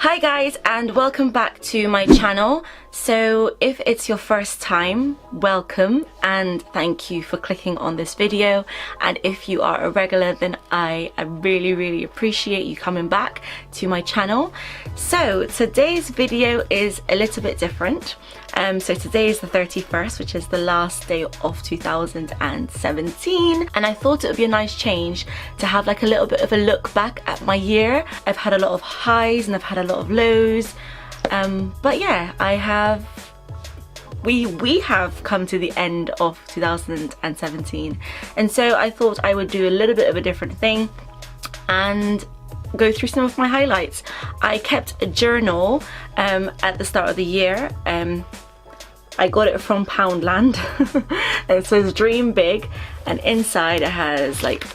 Hi guys, and welcome back to my channel. So if it's your first time, welcome and thank you for clicking on this video, and if you are a regular, then I really appreciate you coming back to my channel. So today's video is a little bit different. So today is the 31st, which is the last day of 2017, and I thought it would be a nice change to have like a little bit of a look back at my year. I've had a lot of highs and I've had a lot of lows, but yeah, we have come to the end of 2017, and so I thought I would do a little bit of a different thing and go through some of my highlights. I kept a journal at the start of the year. I got it from Poundland. It says dream big, and inside it has like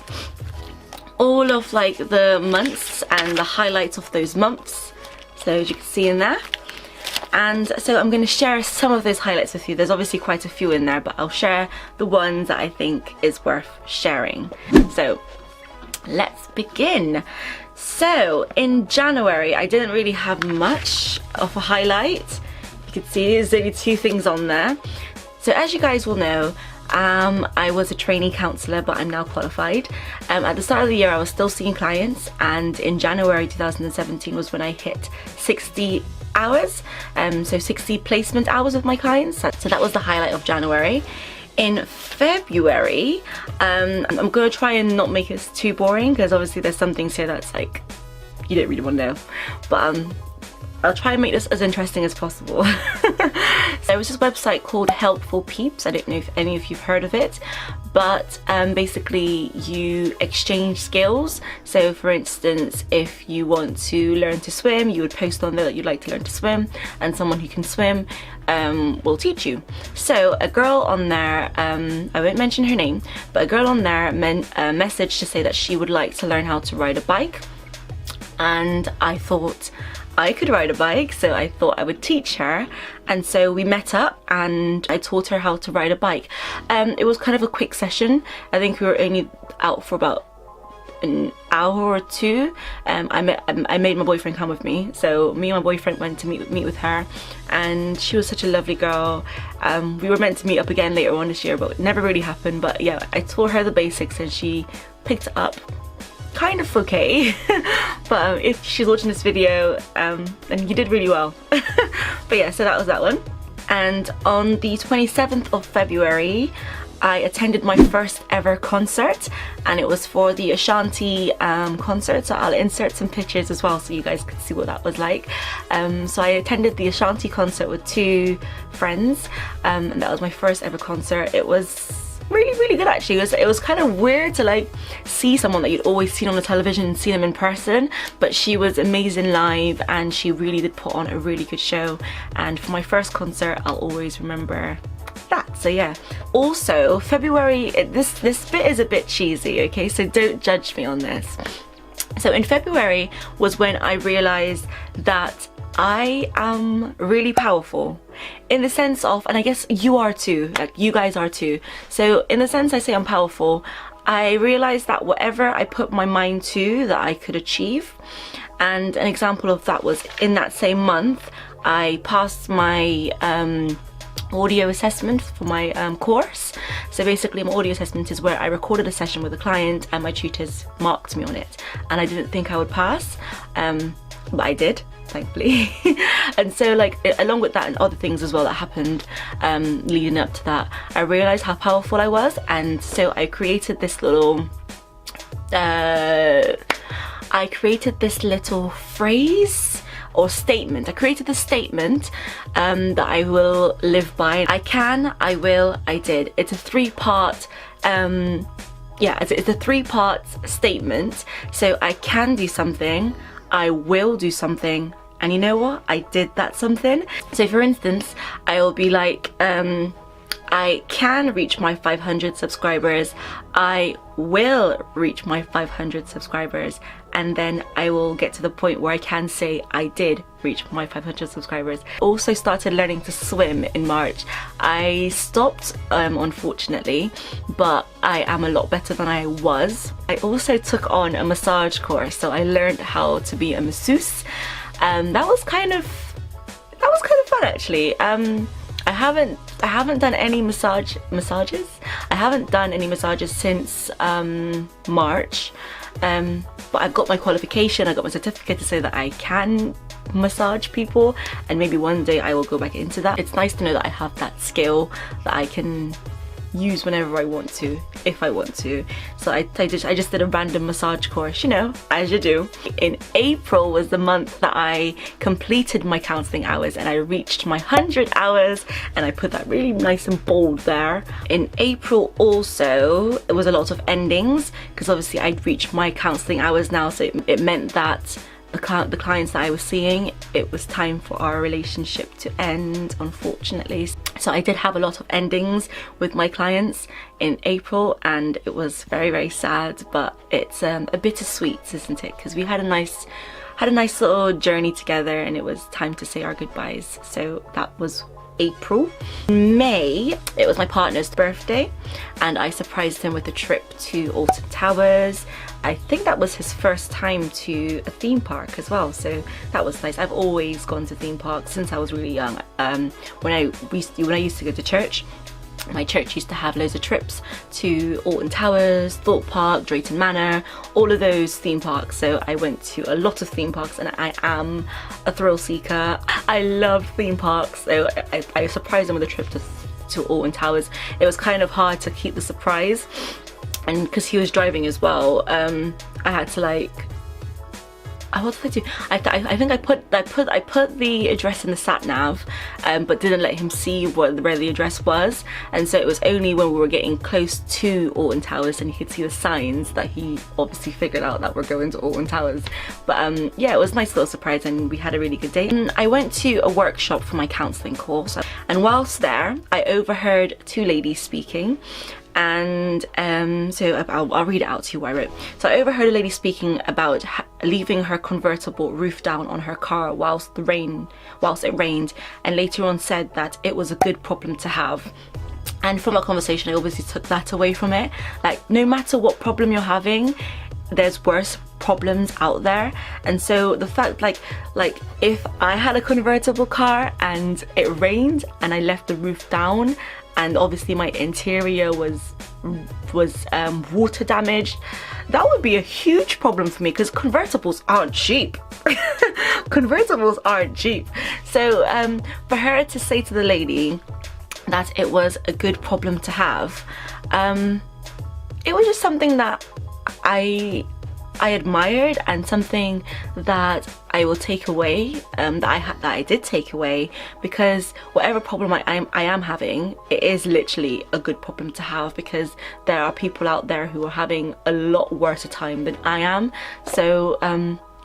all of like the months and the highlights of those months, so as you can see in there. And so I'm going to share some of those highlights with you. There's obviously quite a few in there, but I'll share the ones that I think is worth sharing. So let's begin. So in January I didn't really have much of a highlight. You can see there's only 2 things on there. So as you guys will know, I was a trainee counsellor, but I'm now qualified. At the start of the year I was still seeing clients, and in January 2017 was when I hit 60 hours, so 60 placement hours with my clients. So that was the highlight of January. In February, I'm going to try and not make it too boring, because obviously there's some things here that's like you don't really want to know, but I'll try and make this as interesting as possible. There was this website called Helpful Peeps. I don't know if any of you've heard of it, but basically you exchange skills. So for instance, if you want to learn to swim, you would post on there that you'd like to learn to swim, and someone who can swim will teach you. So a girl on there, I won't mention her name, but a girl on there messaged to say that she would like to learn how to ride a bike, and I thought I could ride a bike, so I thought I would teach her. And so we met up and I taught her how to ride a bike. It was kind of a quick session. I think we were only out for about an hour or 2. I made my boyfriend come with me, so me and my boyfriend went to meet with her, and she was such a lovely girl. We were meant to meet up again later on this year, but it never really happened. But yeah, I taught her the basics and she picked it up kind of okay. But if she's watching this video, then you did really well. But yeah, so that was that one. And on the 27th of February I attended my first ever concert, and it was for the ASHANTI concert, so I'll insert some pictures as well so you guys can see what that was like. So I attended the ASHANTI concert with 2 friends, and that was my first ever concert. It was really good actually. It was kind of weird to like see someone that you'd always seen on the television and see them in person, but she was amazing live and she really did put on a really good show, and for my first concert I'll always remember that. So yeah. Also February, this bit is a bit cheesy, okay, so don't judge me on this. So in February was when I realized that I am really powerful, in the sense of, and I guess you are too, like you guys are too. So in the sense I say I'm powerful, I realized that whatever I put my mind to, that I could achieve. And an example of that was in that same month I passed my audio assessment for my course. So basically my audio assessment is where I recorded a session with a client and my tutors marked me on it, and I didn't think I would pass, but I did, thankfully. And so like along with that and other things as well that happened leading up to that, I realized how powerful I was, and so I created this little phrase or statement. I created the statement that I will live by. I can, I will, I did. It's a 3-part yeah, it's a 3-part statement. So I can do something, I will do something, and you know what, I did that something. So for instance, I will be like, I can reach my 500 subscribers, I will reach my 500 subscribers, and then I will get to the point where I can say I did reach my 500 subscribers. Also started learning to swim in March. I stopped unfortunately, but I am a lot better than I was. I also took on a massage course, so I learned how to be a masseuse. That was kind of fun actually. I haven't done any massages. I haven't done any massages since March, but I've got my qualification, I got my certificate to say that I can massage people, and maybe one day I will go back into that. It's nice to know that I have that skill that I can use whenever I want to, if I want to. So I just did a random massage course, you know, as you do. In April was the month that I completed my counselling hours, and I reached my 100 hours, and I put that really nice and bold there. In April also, it was a lot of endings, because obviously I'd reached my counselling hours now, so it meant that the clients that I was seeing, it was time for our relationship to end, unfortunately. So I did have a lot of endings with my clients in April, and it was very, very sad, but it's a bittersweet, isn't it? Because we had a nice little journey together, and it was time to say our goodbyes. So that was April. May, it was my partner's birthday, and I surprised him with a trip to Alton Towers. I think that was his first time to a theme park as well, so that was nice. I've always gone to theme parks since I was really young. When I used to go to church, my church used to have loads of trips to Alton Towers, Thorpe Park, Drayton Manor, all of those theme parks. So I went to a lot of theme parks, and I am a thrill seeker. I love theme parks, so I surprised him with a trip to Alton Towers. It was kind of hard to keep the surprise, and because he was driving as well, I had to like, what did I do? I think I put the address in the sat nav, but didn't let him see where the address was, and so it was only when we were getting close to Alton Towers and he could see the signs that he obviously figured out that we're going to Alton Towers. But yeah, it was a nice little surprise, and we had a really good day. And I went to a workshop for my counselling course, and whilst there I overheard two ladies speaking. And so I'll read it out to you what I wrote. So I overheard a lady speaking about leaving her convertible roof down on her car whilst it rained, and later on said that it was a good problem to have. And from our conversation, I obviously took that away from it. Like, no matter what problem you're having, there's worse problems out there. And so the fact, like if I had a convertible car and it rained and I left the roof down, and obviously my interior was water damaged, that would be a huge problem for me, because convertibles aren't cheap. Convertibles aren't cheap. So for her to say to the lady that it was a good problem to have, it was just something that I admired, and something that I will take away, that I did take away, because whatever problem I am having, it is literally a good problem to have, because there are people out there who are having a lot worse a time than I am. So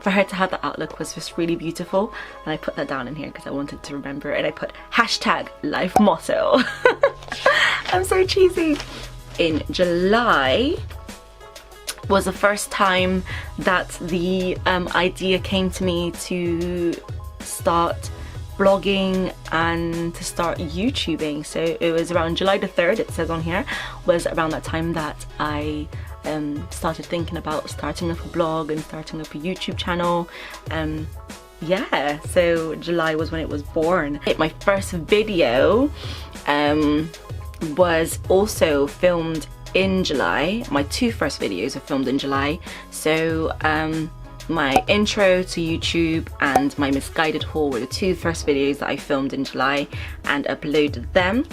for her to have that outlook was just really beautiful, and I put that down in here because I wanted to remember it, and I put #life motto. I'm so cheesy. In July was the first time that the idea came to me to start blogging and to start YouTubing. So it was around July the 3rd, it says on here, was around that time that I started thinking about starting up a blog and starting up a YouTube channel. Yeah, so July was when it was born. My first video was also filmed in July. My two first videos are filmed in July. So my intro to YouTube and my misguided haul were the two first videos that I filmed in July and uploaded them.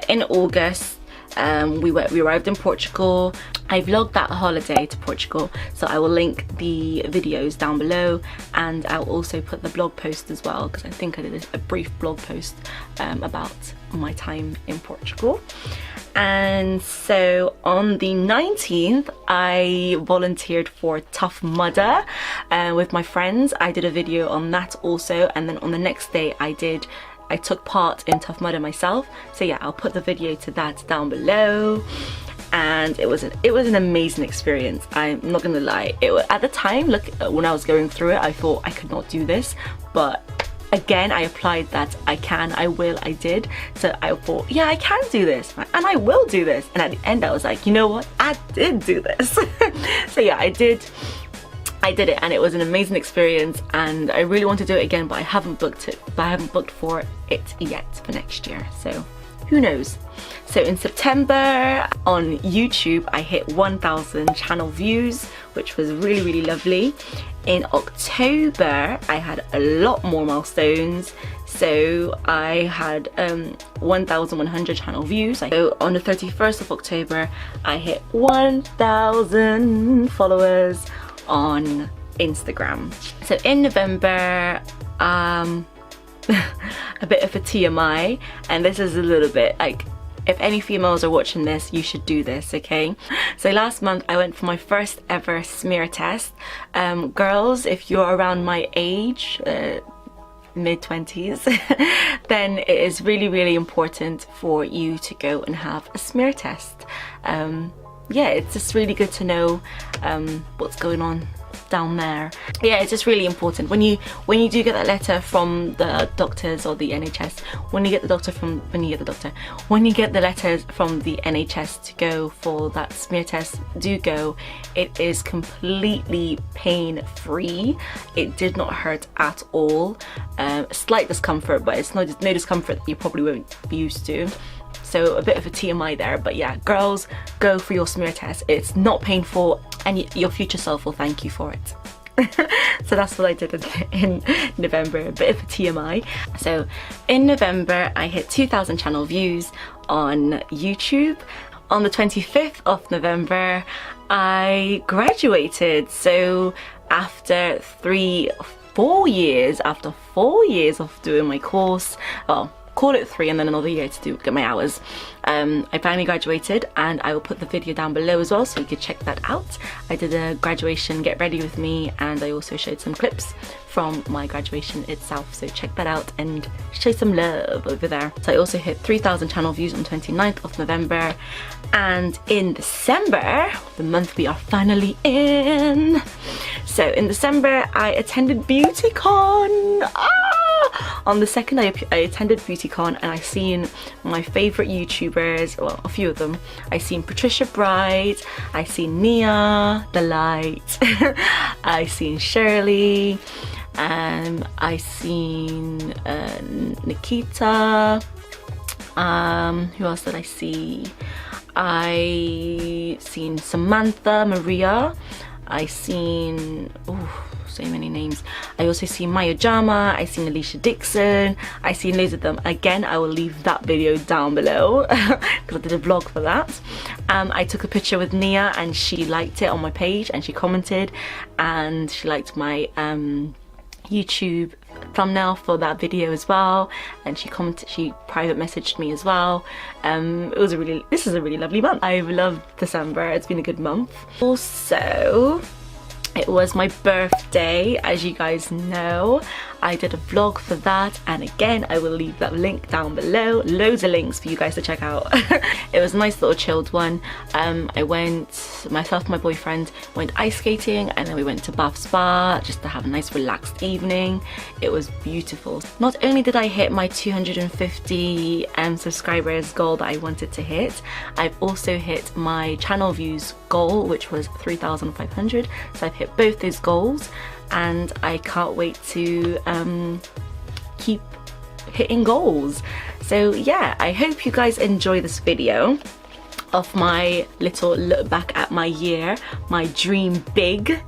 In August, we arrived in Portugal. I vlogged that holiday to Portugal, so I will link the videos down below, and I'll also put the blog post as well, because I think I did a brief blog post about my time in Portugal. And so on the 19th, I volunteered for Tough Mudder with my friends. I did a video on that also, and then on the next day I took part in Tough Mudder myself. So yeah, I'll put the video to that down below. And it was an amazing experience. I'm not gonna lie. At the time, look, when I was going through it, I thought I could not do this, but again, I applied that I can, I will, I did. So I thought, yeah, I can do this, and I will do this. And at the end, I was like, you know what? I did do this. So yeah, I did I did it and it was an amazing experience, and I really want to do it again, but I haven't booked for it yet for next year, so who knows. So in September on YouTube I hit 1,000 channel views, which was really lovely. In October I had a lot more milestones, so I had 1,100 channel views. So on the 31st of October I hit 1,000 followers on Instagram. So in November, a bit of a TMI, and this is a little bit like, if any females are watching this, you should do this, okay? So last month I went for my first ever smear test. Girls, if you're around my age, mid-20s, then it is really important for you to go and have a smear test. Yeah, it's just really good to know what's going on down there. Yeah, it's just really important when you do get that letter from the doctors or the NHS, when you get the letters from the NHS to go for that smear test, do go. It is completely pain-free. It did not hurt at all. Slight discomfort, but it's no discomfort that you probably won't be used to. So a bit of a TMI there, but yeah, girls, go for your smear test. It's not painful, and your future self will thank you for it. So that's what I did in November, a bit of a TMI. So in November I hit 2,000 channel views on YouTube. On the 25th of November I graduated. So after 4 years of doing my course, well, call it 3 and then another year to get my hours, I finally graduated, and I will put the video down below as well so you can check that out. I did a graduation get ready with me, and I also showed some clips from my graduation itself, so check that out and show some love over there. So I also hit 3,000 channel views on 29th of November, and in December, the month we are finally in, so in December I attended BeautyCon. On the 2nd I attended BeautyCon, and I seen my favourite YouTubers, well, a few of them. I seen Patricia Bright, I seen Nia, The Light, I seen Shirley, I seen Nikita, who else did I see? I seen Samantha, Maria, I seen, so many names. I also seen Maya Jama, I seen Alicia Dixon, I seen loads of them. Again, I will leave that video down below because I did a vlog for that. I took a picture with Nia and she liked it on my page, and she commented, and she liked my YouTube thumbnail for that video as well, and she commented, she private messaged me as well. This is a really lovely month. I've loved December. It's been a good month. Also, it was my birthday, as you guys know. I did a vlog for that, and again I will leave that link down below. Loads of links for you guys to check out. It was a nice little chilled one. Myself and my boyfriend went ice skating, and then we went to Bath Spa just to have a nice relaxed evening. It was beautiful. Not only did I hit my 250 subscribers goal that I wanted to hit, I've also hit my channel views goal, which was 3,500. So I've hit both those goals, and I can't wait to keep hitting goals. So yeah, I hope you guys enjoy this video of my little look back at my year, my dream big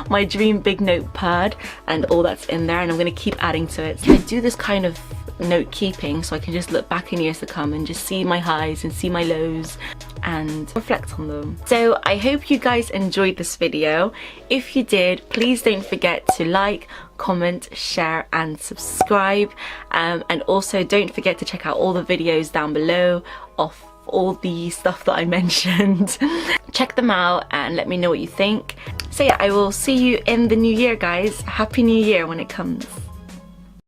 my dream big notepad, and all that's in there, and I'm going to keep adding to it. I do this kind of note keeping so I can just look back in years to come and just see my highs and see my lows and reflect on them. So I hope you guys enjoyed this video. If you did, please don't forget to like, comment, share and subscribe, and also don't forget to check out all the videos down below of all the stuff that I mentioned. Check them out and let me know what you think. So yeah, I will see you in the new year, guys. Happy New Year when it comes.